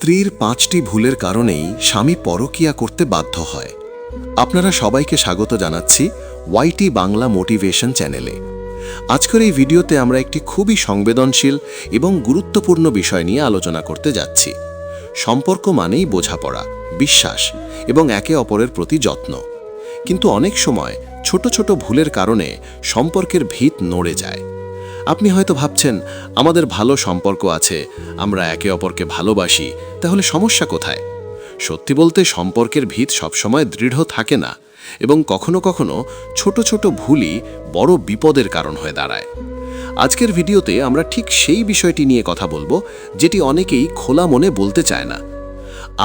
স্ত্রীর ৫টি ভুলের কারণেই স্বামী পরকীয়া করতে বাধ্য হয়। আপনারা সবাইকে স্বাগত জানাচ্ছি ওয়াইটি বাংলা মোটিভেশন চ্যানেলে। আজকের এই ভিডিওতে আমরা একটি খুবই সংবেদনশীল এবং গুরুত্বপূর্ণ বিষয় নিয়ে আলোচনা করতে যাচ্ছি। সম্পর্ক মানেই বোঝাপড়া, বিশ্বাস এবং একে অপরের প্রতি যত্ন। কিন্তু অনেক সময় ছোট ছোট ভুলের কারণে সম্পর্কের ভিত নড়ে যায়। আপনি হয়তো ভাবছেন, আমাদের ভালো সম্পর্ক আছে, আমরা একে অপরকে ভালোবাসি, তাহলে সমস্যা কোথায়? সত্যি বলতে সম্পর্কের ভিত সবসময় দৃঢ় থাকে না, এবং কখনো কখনো ছোট ছোট ভুলই বড় বিপদের কারণ হয়ে দাঁড়ায়। আজকের ভিডিওতে আমরা ঠিক সেই বিষয়টি নিয়ে কথা বলবো, যেটি অনেকেই খোলা মনে বলতে চায় না।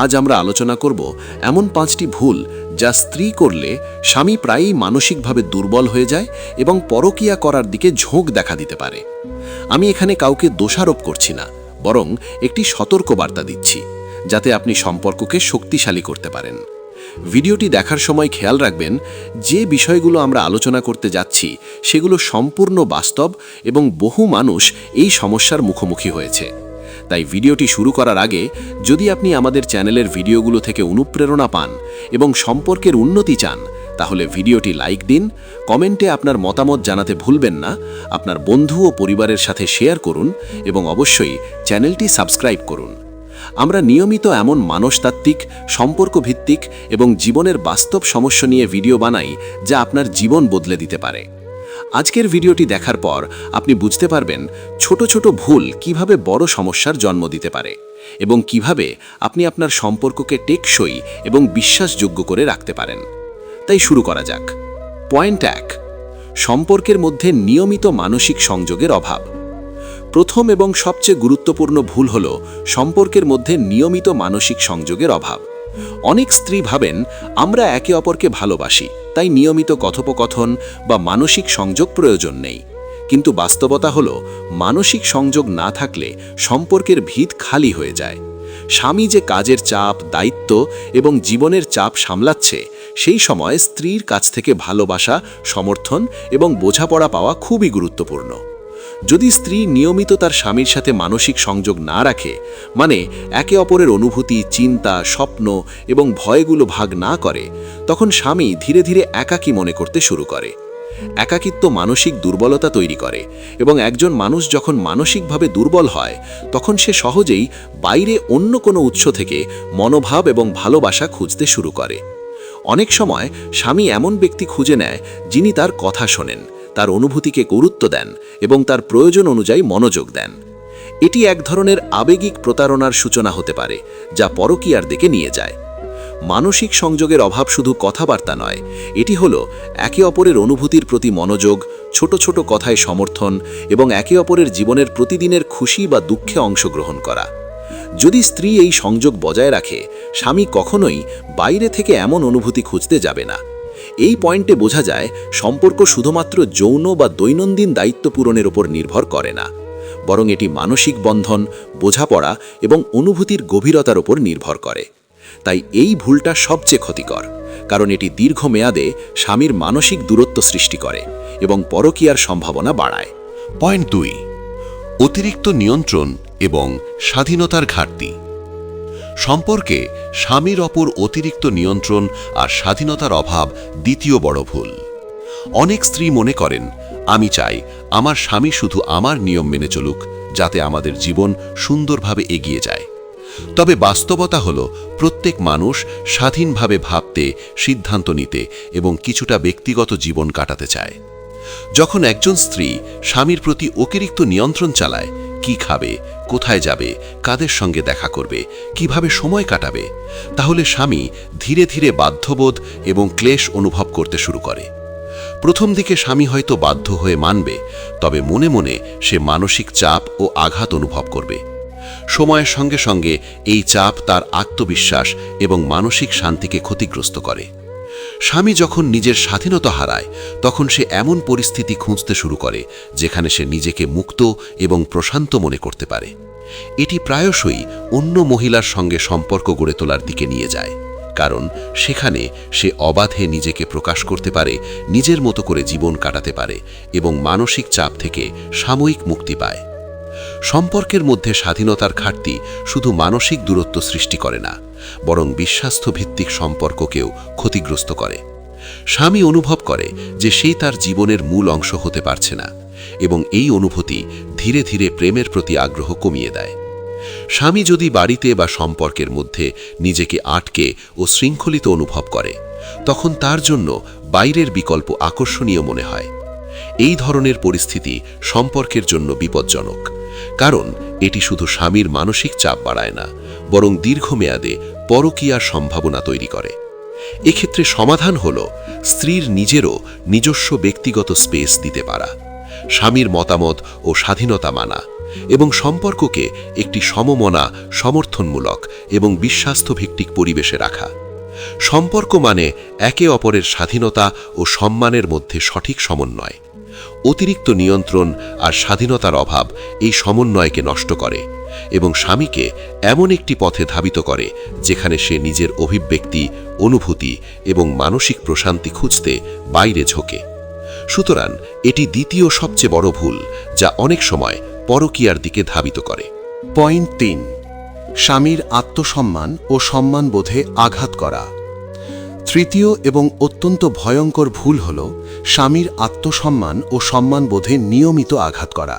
আজ আমরা আলোচনা করব এমন 5টি ভুল যা স্ত্রী করলে স্বামী প্রায়ই মানসিকভাবে দুর্বল হয়ে যায় এবং পরকীয়া করার দিকে ঝোঁক দেখা দিতে পারে। আমি এখানে কাউকে দোষারোপ করছি না, বরং একটি সতর্ক বার্তা দিচ্ছি, যাতে আপনি সম্পর্ককে শক্তিশালী করতে পারেন। ভিডিওটি দেখার সময় খেয়াল রাখবেন, যে বিষয়গুলো আমরা আলোচনা করতে যাচ্ছি সেগুলো সম্পূর্ণ বাস্তব এবং বহু মানুষ এই সমস্যার মুখোমুখি হয়েছে। তাই ভিডিওটি শুরু করার আগে যদি আপনি আমাদের চ্যানেলের ভিডিওগুলো থেকে অনুপ্রেরণা পান এবং সম্পর্কের উন্নতি চান, তাহলে ভিডিওটি লাইক দিন, কমেন্টে আপনার মতামত জানাতে ভুলবেন না, আপনার বন্ধু ও পরিবারের সাথে শেয়ার করুন এবং অবশ্যই চ্যানেলটি সাবস্ক্রাইব করুন। আমরা নিয়মিত এমন মানসতাত্ত্বিক, সম্পর্কভিত্তিক এবং জীবনের বাস্তব সমস্যা নিয়ে ভিডিও বানাই, যা আপনার জীবন বদলে দিতে পারে। আজকের ভিডিওটি দেখার পর আপনি বুঝতে পারবেন ছোট ছোট ভুল কিভাবে বড় সমস্যার জন্ম দিতে পারে এবং কিভাবে আপনি আপনার সম্পর্ককে টেকসই এবং বিশ্বাসযোগ্য করে রাখতে পারেন। তাই শুরু করা যাক। পয়েন্ট 1, সম্পর্কের মধ্যে নিয়মিত মানসিক সংযোগের অভাব। প্রথম এবং সবচেয়ে গুরুত্বপূর্ণ ভুল হল সম্পর্কের মধ্যে নিয়মিত মানসিক সংযোগের অভাব। অনেক স্ত্রী ভাবেন, আমরা একে অপরকে ভালোবাসি, তাই নিয়মিত কথোপকথন বা মানসিক সংযোগ প্রয়োজন নেই। কিন্তু বাস্তবতা হলো, মানসিক সংযোগ না থাকলে সম্পর্কের ভিত খালি হয়ে যায়। স্বামী যে কাজের চাপ, দায়িত্ব এবং জীবনের চাপ সামলাচ্ছে, সেই সময় স্ত্রীর কাছ থেকে ভালোবাসা, সমর্থন এবং বোঝাপড়া পাওয়া খুবই গুরুত্বপূর্ণ। যদি স্ত্রী নিয়মিত তার স্বামীর সাথে মানসিক সংযোগ না রাখে, মানে একে অপরের অনুভূতি, চিন্তা, স্বপ্ন এবং ভয়গুলো ভাগ না করে, তখন স্বামী ধীরে ধীরে একাকী মনে করতে শুরু করে। একাকিত্ব মানসিক দুর্বলতা তৈরি করে, এবং একজন মানুষ যখন মানসিকভাবে দুর্বল হয়, তখন সে সহজেই বাইরে অন্য কোনো উৎস থেকে মনোভাব এবং ভালোবাসা খুঁজতে শুরু করে। অনেক সময় স্বামী এমন ব্যক্তি খুঁজে নেয় যিনি তার কথা শোনেন, তার অনুভূতিকে গুরুত্ব দেন এবং তার প্রয়োজন অনুযায়ী মনোযোগ দেন। এটি এক ধরনের আবেগিক প্রতারণার সূচনা হতে পারে, যা পরকীয়ার দিকে নিয়ে যায়। মানসিক সংযোগের অভাব শুধু কথাবার্তা নয়, এটি হলো একে অপরের অনুভূতির প্রতি মনোযোগ, ছোট ছোট কথায় সমর্থন এবং একে অপরের জীবনের প্রতিদিনের খুশি বা দুঃখে অংশগ্রহণ করা। যদি স্ত্রী এই সংযোগ বজায় রাখে, স্বামী কখনোই বাইরে থেকে এমন অনুভূতি খুঁজতে যাবে না। এই পয়েন্টে বোঝা যায়, সম্পর্ক শুধুমাত্র যৌন বা দৈনন্দিন দায়িত্ব পূরণের উপর নির্ভর করে না, বরং এটি মানসিক বন্ধন, বোঝাপড়া এবং অনুভূতির গভীরতার উপর নির্ভর করে। তাই এই ভুলটা সবচেয়ে ক্ষতিকর, কারণ এটি দীর্ঘমেয়াদে স্বামীর মানসিক দূরত্ব সৃষ্টি করে এবং পরকীয়ার সম্ভাবনা বাড়ায়। পয়েন্ট 2, অতিরিক্ত নিয়ন্ত্রণ এবং স্বাধীনতার ঘাটতি। সম্পর্কে স্বামীর ওপর অতিরিক্ত নিয়ন্ত্রণ আর স্বাধীনতার অভাব দ্বিতীয় বড় ভুল। অনেক স্ত্রী মনে করেন, আমি চাই আমার স্বামী শুধু আমার নিয়ম মেনে চলুক, যাতে আমাদের জীবন সুন্দরভাবে এগিয়ে যায়। তবে বাস্তবতা হলো, প্রত্যেক মানুষ স্বাধীনভাবে ভাবতে, সিদ্ধান্ত নিতে এবং কিছুটা ব্যক্তিগত জীবন কাটাতে চায়। যখন একজন স্ত্রী স্বামীর প্রতি অতিরিক্ত নিয়ন্ত্রণ চালায়, কি খাবে, কোথায় যাবে, কাদের সঙ্গে দেখা করবে, কিভাবে সময় কাটাবে, তাহলে স্বামী ধীরে ধীরে বাধ্যবোধ এবং ক্লেশ অনুভব করতে শুরু করে। প্রথম দিকে স্বামী হয়তো বাধ্য হয়ে মানবে, তবে মনে মনে সে মানসিক চাপ ও আঘাত অনুভব করবে। সময়ের সঙ্গে সঙ্গে এই চাপ তার আত্মবিশ্বাস এবং মানসিক শান্তিকে ক্ষতিগ্রস্ত করে। স্বামী যখন নিজের স্বাধীনতা হারায়, তখন সে এমন পরিস্থিতি খুঁজতে শুরু করে যেখানে সে নিজেকে মুক্ত এবং প্রশান্ত মনে করতে পারে। এটি প্রায়শই অন্য মহিলার সঙ্গে সম্পর্ক গড়ে তোলার দিকে নিয়ে যায়, কারণ সেখানে সে অবাধে নিজেকে প্রকাশ করতে পারে, নিজের মতো করে জীবন কাটাতে পারে এবং মানসিক চাপ থেকে সাময়িক মুক্তি পায়। সম্পর্কের মধ্যে স্বাধীনতার ঘাটতি শুধু মানসিক দূরত্ব সৃষ্টি করে না, বরং বিশ্বাসভিত্তিক সম্পর্ককেও ক্ষতিগ্রস্ত করে। স্বামী অনুভব করে যে সেই তার জীবনের মূল অংশ হতে পারছে না, এবং এই অনুভূতি ধীরে ধীরে প্রেমের প্রতি আগ্রহ কমিয়ে দেয়। স্বামী যদি বাড়িতে বা সম্পর্কের মধ্যে নিজেকে আটকে ও শৃঙ্খলিত অনুভব করে, তখন তার জন্য বাইরের বিকল্প আকর্ষণীয় মনে হয়। এই ধরনের পরিস্থিতি সম্পর্কের জন্য বিপজ্জনক, কারণ এটি শুধু স্বামীর মানসিক চাপ বাড়ায় না, বরং দীর্ঘমেয়াদে পরকীয়ার সম্ভাবনা তৈরি করে। এক্ষেত্রে সমাধান হল স্ত্রীর নিজেরও নিজস্ব ব্যক্তিগত স্পেস দিতে পারা, স্বামীর মতামত ও স্বাধীনতা মানা, এবং সম্পর্ককে একটি সমমনা, সমর্থনমূলক এবং বিশ্বাসভিত্তিক পরিবেশে রাখা। সম্পর্ক মানে একে অপরের স্বাধীনতা ও সম্মানের মধ্যে সঠিক সমন্বয়। অতিরিক্ত নিয়ন্ত্রণ আর স্বাধীনতার অভাব এই সমন্বয়কে নষ্ট করে এবং স্বামীকে এমন একটি পথে ধাবিত করে যেখানে সে নিজের অভিব্যক্তি, অনুভূতি এবং মানসিক প্রশান্তি খুঁজতে বাইরে ঝোঁকে। সুতরাং এটি দ্বিতীয় সবচেয়ে বড় ভুল, যা অনেক সময় পরকীয়ার দিকে ধাবিত করে। পয়েন্ট 3, স্বামীর আত্মসম্মান ও সম্মানবোধে আঘাত করা। তৃতীয় এবং অত্যন্ত ভয়ঙ্কর ভুল হল স্বামীর আত্মসম্মান ও সম্মানবোধে নিয়মিত আঘাত করা।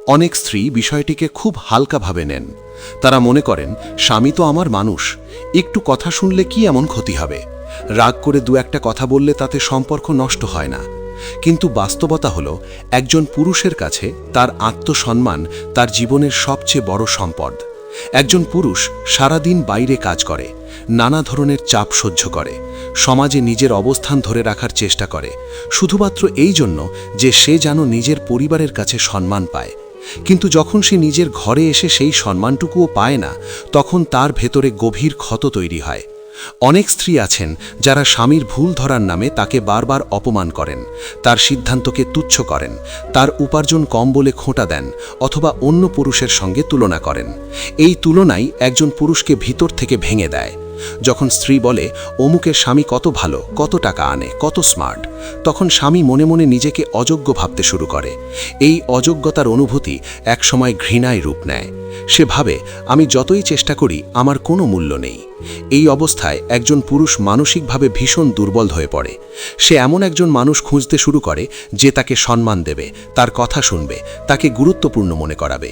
অনেক স্ত্রী বিষয়টিকে খুব হালকাভাবে নেন। তারা মনে করেন, স্বামী তো আমার মানুষ, একটু কথা শুনলে কি এমন ক্ষতি হবে, রাগ করে দু একটা কথা বললে তাতে সম্পর্ক নষ্ট হয় না। কিন্তু বাস্তবতা হল, একজন পুরুষের কাছে তার আত্মসম্মান তার জীবনের সবচেয়ে বড় সম্পদ। একজন পুরুষ সারাদিন বাইরে কাজ করে, নানা ধরনের চাপ সহ্য করে, সমাজে নিজের অবস্থান ধরে রাখার চেষ্টা করে, শুধুমাত্র এই জন্য যে সে যেন নিজের পরিবারের কাছে সম্মান পায়। কিন্তু যখন সে নিজের ঘরে এসে সেই সম্মানটুকুও পায় না, তখন তার ভেতরে গভীর ক্ষত তৈরি হয়। অনেক স্ত্রী আছেন যারা স্বামীর ভুল ধরার নামে তাকে বারবার অপমান করেন, তার সিদ্ধান্তকে তুচ্ছ করেন, তার উপার্জন কম বলে খোঁটা দেন, অথবা অন্য পুরুষের সঙ্গে তুলনা করেন। এই তুলনাই একজন পুরুষকে ভিতর থেকে ভেঙে দেয়। যখন স্ত্রী বলে, অমুকের স্বামী কত ভালো, কত টাকা আনে, কত স্মার্ট, তখন স্বামী মনে মনে নিজেকে অযোগ্য ভাবতে শুরু করে। এই অযোগ্যতার অনুভূতি একসময় ঘৃণায় রূপ নেয়। সে ভাবে, আমি যতই চেষ্টা করি আমার কোনো মূল্য নেই। এই অবস্থায় একজন পুরুষ মানসিকভাবে ভীষণ দুর্বল হয়ে পড়ে। সে এমন একজন মানুষ খুঁজতে শুরু করে যে তাকে সম্মান দেবে, তার কথা শুনবে, তাকে গুরুত্বপূর্ণ মনে করাবে।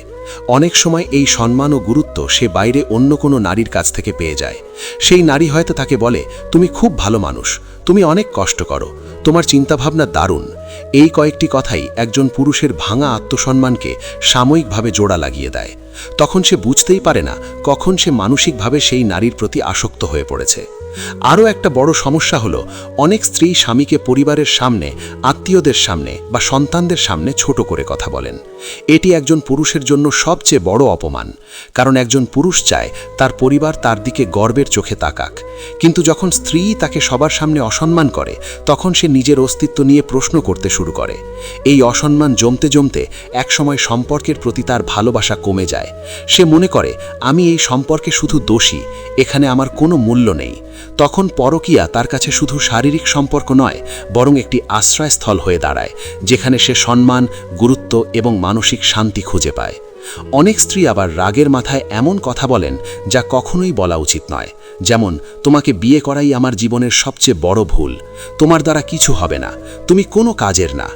অনেক সময় এই সম্মান ও গুরুত্ব সে বাইরে অন্য কোনো নারীর কাছ থেকে পেয়ে যায়। সেই নারী হয়তো তাকে বলে, তুমি খুব ভালো মানুষ, তুমি অনেক কষ্ট করো, তোমার চিন্তাভাবনা দারুণ। এই কয়েকটি কথাই একজন পুরুষের ভাঙা আত্মসম্মানকে সাময়িকভাবে জোড়া লাগিয়ে দেয়। তখন সে বুঝতেই পারে না কখন সে মানসিকভাবে সেই নারীর প্রতি আসক্ত হয়ে পড়েছে। আরও একটা বড় সমস্যা হলো, অনেক স্ত্রী স্বামীকে পরিবারের সামনে, আত্মীয়দের সামনে বা সন্তানদের সামনে ছোট করে কথা বলেন। এটি একজন পুরুষের জন্য সবচেয়ে বড় অপমান, কারণ একজন পুরুষ চায় তার পরিবার তার দিকে গর্বের চোখে তাকাক। কিন্তু যখন স্ত্রী তাকে সবার সামনে অসম্মান করে, তখন সে নিজের অস্তিত্ব নিয়ে প্রশ্ন করতে শুরু করে। এই অসম্মান জমতে জমতে একসময় সম্পর্কের প্রতি তার ভালোবাসা কমে যায়। সে মনে করে, আমি এই সম্পর্কে শুধু দোষী, এখানে আমার কোনো মূল্য নেই। তখন পরকীয়া তার কাছে শুধু শারীরিক সম্পর্ক নয়, বরং একটি আশ্রয়স্থল হয়ে দাঁড়ায়, যেখানে সে সম্মান, গুরুত্ব এবং মানসিক শান্তি খুঁজে পায়। অনেক স্ত্রী আবার রাগের মাথায় এমন কথা বলেন যা কখনোই বলা উচিত নয়। যেমন, তোমাকে বিয়ে করাই আমার জীবনের সবচেয়ে বড় ভুল, তোমার দ্বারা কিছু হবে না, তুমি কোনো কাজের না।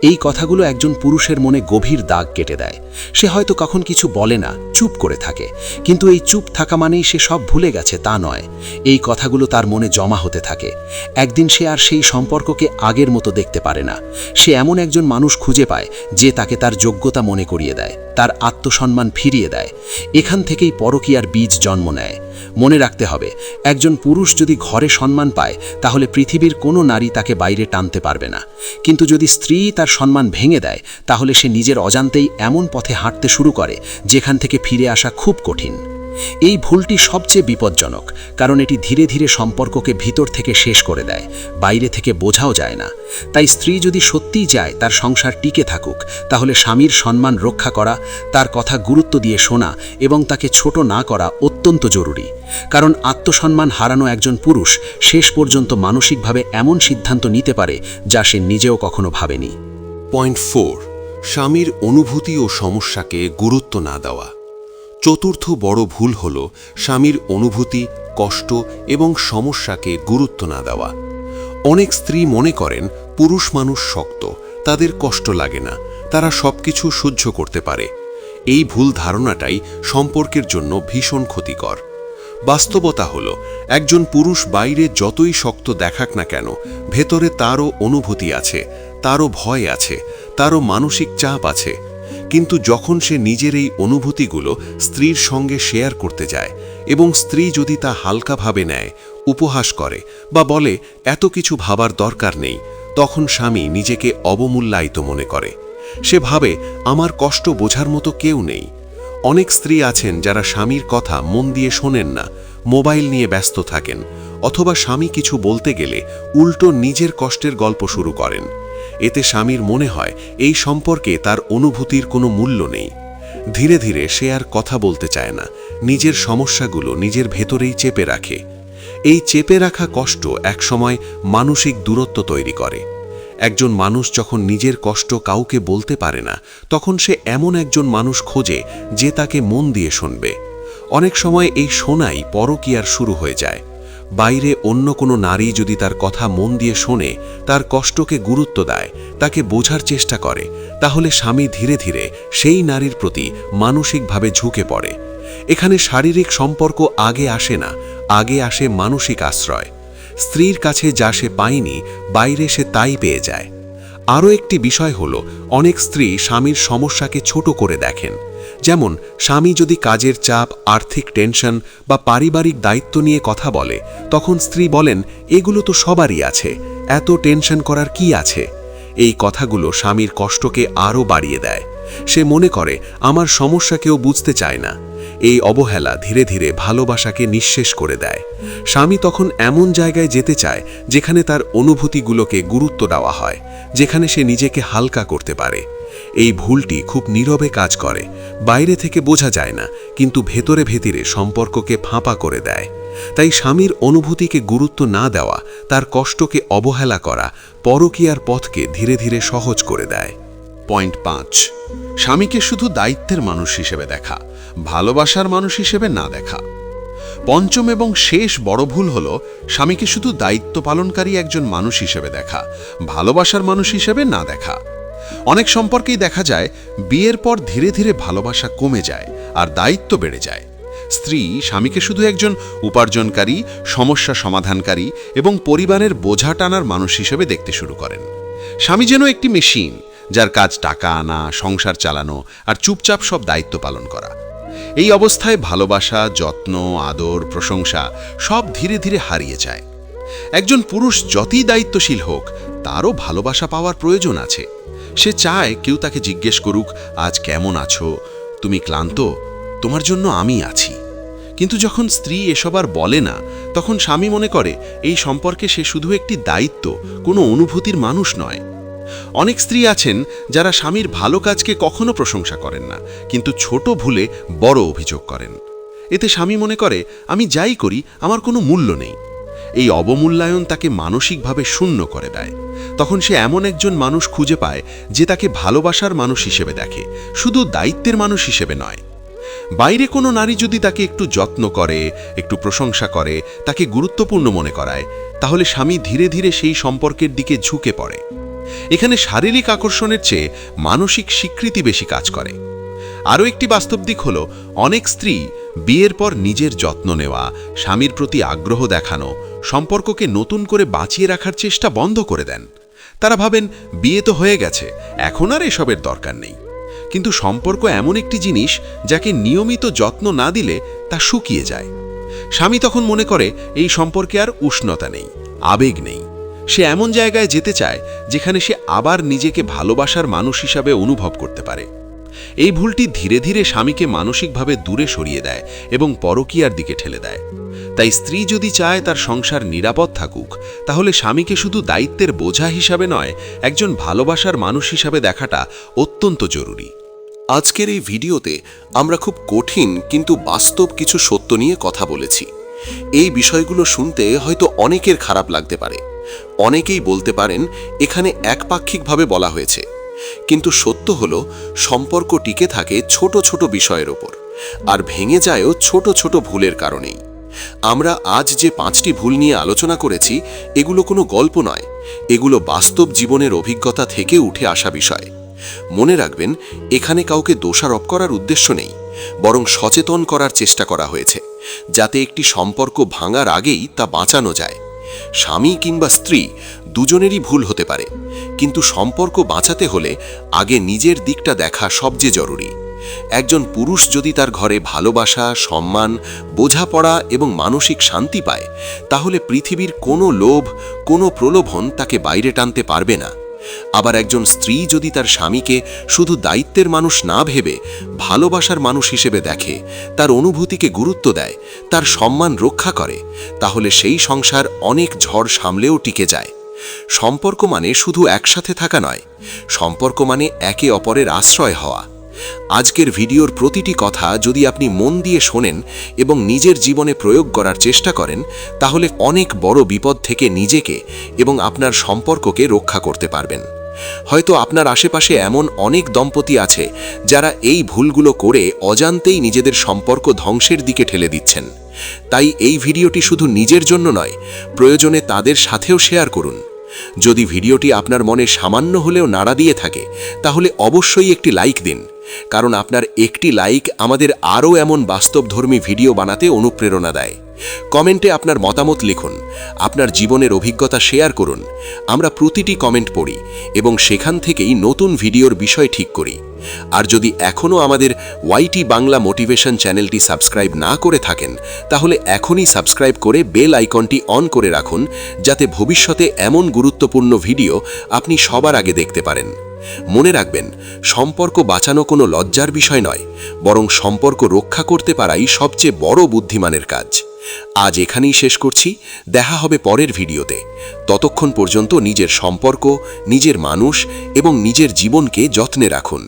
এই কথাগুলো একজন পুরুষের মনে গভীর দাগ কেটে দেয়। সে হয়তো কখন কিছু বলে না, চুপ করে থাকে, কিন্তু এই চুপ থাকা মানেই সে সব ভুলে গেছে তা নয়। এই কথাগুলো তার মনে জমা হতে থাকে। একদিন সে আর সেই সম্পর্ককে আগের মতো দেখতে পারে না। সে এমন একজন মানুষ খুঁজে পায় যে তাকে তার যোগ্যতা মনে করিয়ে দেয়, তার আত্মসম্মান ফিরিয়ে দেয়। এখান থেকেই পরকীয়ার বীজ জন্ম নেয়। মনে রাখতে হবে, একজন পুরুষ যদি ঘরে সম্মান পায়, তাহলে পৃথিবীর কোনো নারী তাকে বাইরে টানতে পারবে না। কিন্তু যদি স্ত্রী তার সম্মান ভেঙে দেয়, তাহলে সে নিজের অজান্তেই এমন পথে হাঁটতে শুরু করে যেখান থেকে ফিরে আসা খুব কঠিন। এই ভুলটি সবচেয়ে বিপজ্জনক, কারণ এটি ধীরে ধীরে সম্পর্ককে ভিতর থেকে শেষ করে দেয়, বাইরে থেকে বোঝাও যায় না। তাই স্ত্রী যদি সত্যিই চায় তার সংসার টিকে থাকুক, তাহলে স্বামীর সম্মান রক্ষা করা, তার কথা গুরুত্ব দিয়ে শোনা এবং তাকে ছোট না করা অত্যন্ত জরুরি। কারণ আত্মসম্মান হারানো একজন পুরুষ শেষ পর্যন্ত মানসিকভাবে এমন সিদ্ধান্ত নিতে পারে যা সে নিজেও কখনো ভাবেনি। পয়েন্ট 4, স্বামীর অনুভূতি ও সমস্যাকে গুরুত্ব না দেওয়া। চতুর্থ বড় ভুল হল স্বামীর অনুভূতি, কষ্ট এবং সমস্যাকে গুরুত্ব না দেওয়া। অনেক স্ত্রী মনে করেন পুরুষ মানুষ শক্ত, তাদের কষ্ট লাগে না, তারা সবকিছু সহ্য করতে পারে। এই ভুল ধারণাটাই সম্পর্কের জন্য ভীষণ ক্ষতিকর। বাস্তবতা হল একজন পুরুষ বাইরে যতই শক্ত দেখাক না কেন, ভেতরে তারও অনুভূতি আছে, তারও ভয় আছে, তারও মানসিক চাপ আছে। কিন্তু যখন সে নিজের এই অনুভূতিগুলো স্ত্রীর সঙ্গে শেয়ার করতে যায় এবং স্ত্রী যদি তা হালকাভাবে নেয়, উপহাস করে বা বলে এত কিছু ভাবার দরকার নেই, তখন স্বামী নিজেকে অবমূল্যায়িত মনে করে। সে ভাবে আমার কষ্ট বোঝার মতো কেউ নেই। অনেক স্ত্রী আছেন যারা স্বামীর কথা মন দিয়ে শোনেন না, মোবাইল নিয়ে ব্যস্ত থাকেন, অথবা স্বামী কিছু বলতে গেলে উল্টো নিজের কষ্টের গল্প শুরু করেন। এতে স্বামীর মনে হয় এই সম্পর্কে তার অনুভূতির কোনো মূল্য নেই। ধীরে ধীরে সে আর কথা বলতে চায় না, নিজের সমস্যাগুলো নিজের ভেতরেই চেপে রাখে। এই চেপে রাখা কষ্ট একসময় মানসিক দূরত্ব তৈরি করে। একজন মানুষ যখন নিজের কষ্ট কাউকে বলতে পারে না, তখন সে এমন একজন মানুষ খোঁজে যে তাকে মন দিয়ে শুনবে। অনেক সময় এই শোনাই পরকীয়ার শুরু হয়ে যায়। বাইরে অন্য কোনো নারী যদি তার কথা মন দিয়ে শোনে, তার কষ্টকে গুরুত্ব দেয়, তাকে বোঝার চেষ্টা করে, তাহলে স্বামী ধীরে ধীরে সেই নারীর প্রতি মানসিকভাবে ঝুঁকে পড়ে। এখানে শারীরিক সম্পর্ক আগে আসে না, আগে আসে মানসিক আশ্রয়। স্ত্রীর কাছে যা সে পায়নি, বাইরে সে তাই পেয়ে যায়। আরও একটি বিষয় হল, অনেক স্ত্রী স্বামীর সমস্যাকে ছোট করে দেখেন। যেমন স্বামী যদি কাজের চাপ, আর্থিক টেনশন বা পারিবারিক দায়িত্ব নিয়ে কথা বলে, তখন স্ত্রী বলেন এগুলো তো সবারই আছে, এত টেনশন করার কি আছে। এই কথাগুলো স্বামীর কষ্টকে আরও বাড়িয়ে দেয়। সে মনে করে আমার সমস্যা কেউ বুঝতে চায় না। এই অবহেলা ধীরে ধীরে ভালোবাসাকে নিঃশেষ করে দেয়। স্বামী তখন এমন জায়গায় যেতে চায় যেখানে তার অনুভূতিগুলোকে গুরুত্ব দেওয়া হয়, যেখানে সে নিজেকে হালকা করতে পারে। এই ভুলটি খুব নীরবে কাজ করে, বাইরে থেকে বোঝা যায় না, কিন্তু ভেতরে ভেতরে সম্পর্ককে ফাঁপা করে দেয়। তাই স্বামীর অনুভূতিকে গুরুত্ব না দেওয়া, তার কষ্টকে অবহেলা করা, পরকীয়ার পথকে ধীরে ধীরে সহজ করে দেয়। পয়েন্ট 5, স্বামীকে শুধু দায়িত্বের মানুষ হিসেবে দেখা, ভালোবাসার মানুষ হিসেবে না দেখা। পঞ্চম এবং শেষ বড় ভুল হল স্বামীকে শুধু দায়িত্ব পালনকারী একজন মানুষ হিসেবে দেখা, ভালোবাসার মানুষ হিসেবে না দেখা। অনেক সম্পর্কেই দেখা যায় বিয়ের পর ধীরে ধীরে ভালোবাসা কমে যায় আর দায়িত্ব বেড়ে যায়। স্ত্রী স্বামীকে শুধু একজন উপার্জনকারী, সমস্যা সমাধানকারী এবং পরিবারের বোঝা টানার মানুষ হিসেবে দেখতে শুরু করেন। স্বামী যেন একটি মেশিন, যার কাজ টাকা আনা, সংসার চালানো আর চুপচাপ সব দায়িত্ব পালন করা। এই অবস্থায় ভালোবাসা, যত্ন, আদর, প্রশংসা সব ধীরে ধীরে হারিয়ে যায়। একজন পুরুষ যতই দায়িত্বশীল হোক, তারও ভালোবাসা পাওয়ার প্রয়োজন আছে। সে চায় কেউ তাকে জিজ্ঞেস করুক, আজ কেমন আছো, তুমি ক্লান্ত, তোমার জন্য আমি আছি। কিন্তু যখন স্ত্রী এসব আর বলে না, তখন স্বামী মনে করে এই সম্পর্কে সে শুধু একটি দায়িত্ব, কোনো অনুভূতির মানুষ নয়। অনেক স্ত্রী আছেন যারা স্বামীর ভালো কাজকে কখনো প্রশংসা করেন না, কিন্তু ছোট ভুলে বড় অভিযোগ করেন। এতে স্বামী মনে করে আমি যাই করি আমার কোনো মূল্য নেই। এই অবমূল্যায়ন তাকে মানসিকভাবে শূন্য করে দেয়। তখন সে এমন একজন মানুষ খুঁজে পায় যে তাকে ভালোবাসার মানুষ হিসেবে দেখে, শুধু দায়িত্বের মানুষ হিসেবে নয়। বাইরে কোনো নারী যদি তাকে একটু যত্ন করে, একটু প্রশংসা করে, তাকে গুরুত্বপূর্ণ মনে করায়, তাহলে স্বামী ধীরে ধীরে সেই সম্পর্কের দিকে ঝুঁকে পড়ে। এখানে শারীরিক আকর্ষণের চেয়ে মানসিক স্বীকৃতি বেশি কাজ করে। আরও একটি বাস্তব দিক হল, অনেক স্ত্রী বিয়ের পর নিজের যত্ন নেওয়া, স্বামীর প্রতি আগ্রহ দেখানো, সম্পর্ককে নতুন করে বাঁচিয়ে রাখার চেষ্টা বন্ধ করে দেন। তারা ভাবেন বিয়ে তো হয়ে গেছে, এখন আর এসবের দরকার নেই। কিন্তু সম্পর্ক এমন একটি জিনিস যাকে নিয়মিত যত্ন না দিলে তা শুকিয়ে যায়। স্বামী তখন মনে করে এই সম্পর্কে আর উষ্ণতা নেই, আবেগ নেই। সে এমন জায়গায় যেতে চায় যেখানে সে আবার নিজেকে ভালোবাসার মানুষ হিসাবে অনুভব করতে পারে। এই ভুলটি ধীরে ধীরে স্বামীকে মানসিকভাবে দূরে সরিয়ে দেয় এবং পরকীয়ার দিকে ঠেলে দেয়। তাই স্ত্রী যদি চায় তার সংসার নিরাপদ থাকুক, তাহলে স্বামীকে শুধু দায়িত্বের বোঝা হিসাবে নয়, একজন ভালোবাসার মানুষ হিসাবে দেখাটা অত্যন্ত জরুরি। আজকের এই ভিডিওতে আমরা খুব কঠিন কিন্তু বাস্তব কিছু সত্য নিয়ে কথা বলেছি। এই বিষয়গুলো শুনতে হয়তো অনেকের খারাপ লাগতে পারে। অনেকেই বলতে পারেন এখানে একপাক্ষিকভাবে বলা হয়েছে, কিন্তু সত্য হলো সম্পর্ক টিকে থাকে ছোট ছোট বিষয়ের ওপর, আর ভেঙে যায়ও ছোট ছোট ভুলের কারণেই। আমরা আজ যে 5টি ভুল নিয়ে আলোচনা করেছি, এগুলো কোনো গল্প নয়, এগুলো বাস্তব জীবনের অভিজ্ঞতা থেকে উঠে আসা বিষয়। মনে রাখবেন, এখানে কাউকে দোষারোপ করার উদ্দেশ্য নেই, বরং সচেতন করার চেষ্টা করা হয়েছে, যাতে একটি সম্পর্ক ভাঙার আগেই তা বাঁচানো যায়। স্বামী কিংবা স্ত্রী দুজনেরই ভুল হতে পারে, কিন্তু সম্পর্ক বাঁচাতে হলে আগে নিজের দিকটা দেখা সবচেয়ে জরুরি। একজন পুরুষ যদি তার ঘরে ভালোবাসা, সম্মান, বোঝাপড়া এবং মানসিক শান্তি পায়, তাহলে পৃথিবীর কোনো লোভ, কোনো প্রলোভন তাকে বাইরে টানতে পারবে না। আবার একজন স্ত্রী যদি তার স্বামীকে শুধু দায়িত্বের মানুষ না ভেবে ভালোবাসার মানুষ হিসেবে দেখে, তার অনুভূতিকে গুরুত্ব দেয়, তার সম্মান রক্ষা করে, তাহলে সেই সংসার অনেক ঝড় সামলেও টিকে যায়। সম্পর্ক মানে শুধু একসাথে থাকা নয়, সম্পর্ক মানে একে অপরের আশ্রয় হওয়া। আজকের ভিডিওর প্রতিটি কথা যদি আপনি মন দিয়ে শোনেন এবং নিজের জীবনে প্রয়োগ করার চেষ্টা করেন, তাহলে অনেক বড় বিপদ থেকে নিজেকে এবং আপনার সম্পর্ককে রক্ষা করতে পারবেন। হয়তো আপনার আশেপাশে এমন অনেক দম্পতি আছে যারা এই ভুলগুলো করে অজান্তেই নিজেদের সম্পর্ক ধ্বংসের দিকে ঠেলে দিচ্ছেন। তাই এই ভিডিওটি শুধু নিজের জন্য নয়, প্রয়োজনে তাদের সাথেও শেয়ার করুন। যদি ভিডিওটি আপনার মনে সামান্য হলেও নাড়া দিয়ে থাকে, তাহলে অবশ্যই একটি লাইক দিন, কারণ আপনার একটি লাইক আমাদের আরও এমন বাস্তবধর্মী ভিডিও বানাতে অনুপ্রেরণা দেয়। কমেন্টে আপনার মতামত লিখুন, আপনার জীবনের অভিজ্ঞতা শেয়ার করুন। আমরা প্রতিটি কমেন্ট পড়ি এবং সেখান থেকেই নতুন ভিডিওর বিষয় ঠিক করি। আর যদি এখনও আমাদের ওয়াইটি বাংলা মোটিভেশন চ্যানেলটি সাবস্ক্রাইব না করে থাকেন, তাহলে এখনই সাবস্ক্রাইব করে বেল আইকনটি অন করে রাখুন, যাতে ভবিষ্যতে এমন গুরুত্বপূর্ণ ভিডিও আপনি সবার আগে দেখতে পারেন। মনে রাখবেন, সম্পর্ক বাঁচানো কোনো লজ্জার বিষয় নয়, বরং সম্পর্ক রক্ষা করতে পারাই সবচেয়ে বড় বুদ্ধিমানের কাজ। আজ এখানেই শেষ করছি, দেখা হবে পরের ভিডিওতে। ততক্ষণ পর্যন্ত নিজের সম্পর্ক, নিজের মানুষ এবং নিজের জীবনকে যত্নে রাখুন।